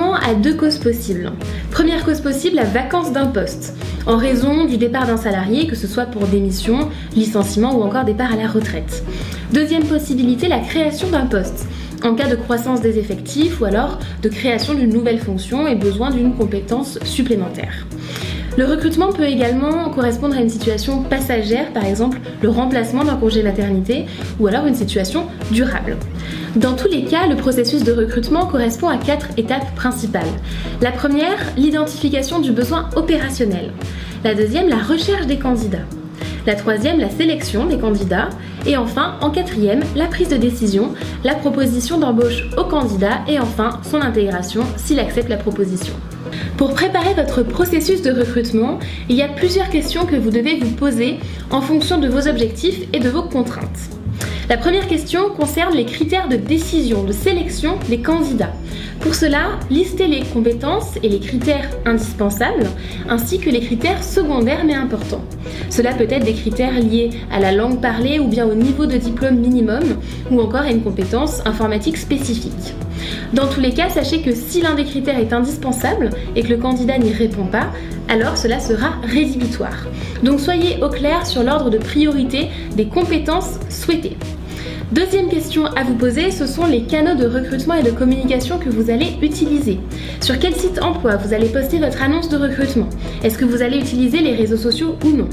recrutement a deux causes possibles. Première cause possible, la vacance d'un poste, en raison du départ d'un salarié, que ce soit pour démission, licenciement ou encore départ à la retraite. Deuxième possibilité, la création d'un poste, en cas de croissance des effectifs ou alors de création d'une nouvelle fonction et besoin d'une compétence supplémentaire. Le recrutement peut également correspondre à une situation passagère, par exemple le remplacement d'un congé maternité ou alors une situation durable. Dans tous les cas, le processus de recrutement correspond à 4 étapes principales. La première, l'identification du besoin opérationnel. La deuxième, la recherche des candidats. La troisième, la sélection des candidats. Et enfin, en quatrième, la prise de décision, la proposition d'embauche au candidat et enfin son intégration s'il accepte la proposition. Pour préparer votre processus de recrutement, il y a plusieurs questions que vous devez vous poser en fonction de vos objectifs et de vos contraintes. La première question concerne les critères de décision, de sélection des candidats. Pour cela, listez les compétences et les critères indispensables, ainsi que les critères secondaires mais importants. Cela peut être des critères liés à la langue parlée ou bien au niveau de diplôme minimum, ou encore à une compétence informatique spécifique. Dans tous les cas, sachez que si l'un des critères est indispensable et que le candidat n'y répond pas, alors cela sera rédhibitoire. Donc soyez au clair sur l'ordre de priorité des compétences souhaitées. Deuxième question à vous poser, ce sont les canaux de recrutement et de communication que vous allez utiliser. Sur quel site emploi vous allez poster votre annonce de recrutement? Est-ce que vous allez utiliser les réseaux sociaux ou non?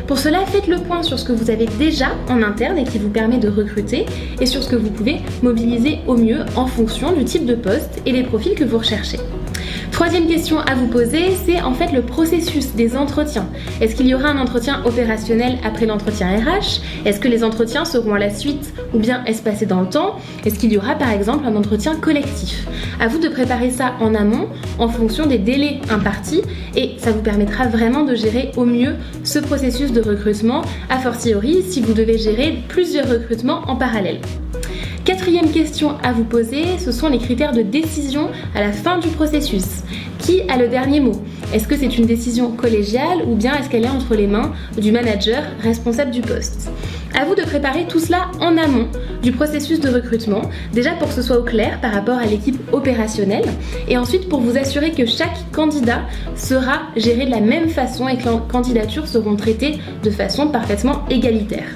Pour cela, faites le point sur ce que vous avez déjà en interne et qui vous permet de recruter et sur ce que vous pouvez mobiliser au mieux en fonction du type de poste et des profils que vous recherchez. Troisième question à vous poser, c'est en fait le processus des entretiens. Est-ce qu'il y aura un entretien opérationnel après l'entretien RH? Est-ce que les entretiens seront à la suite ou bien espacés dans le temps? Est-ce qu'il y aura par exemple un entretien collectif? À vous de préparer ça en amont en fonction des délais impartis et ça vous permettra vraiment de gérer au mieux ce processus de recrutement, a fortiori si vous devez gérer plusieurs recrutements en parallèle. Quatrième question à vous poser, ce sont les critères de décision à la fin du processus. Qui a le dernier mot? Est-ce que c'est une décision collégiale ou bien est-ce qu'elle est entre les mains du manager responsable du poste? À vous de préparer tout cela en amont du processus de recrutement, déjà pour que ce soit au clair par rapport à l'équipe opérationnelle et ensuite pour vous assurer que chaque candidat sera géré de la même façon et que les candidatures seront traitées de façon parfaitement égalitaire.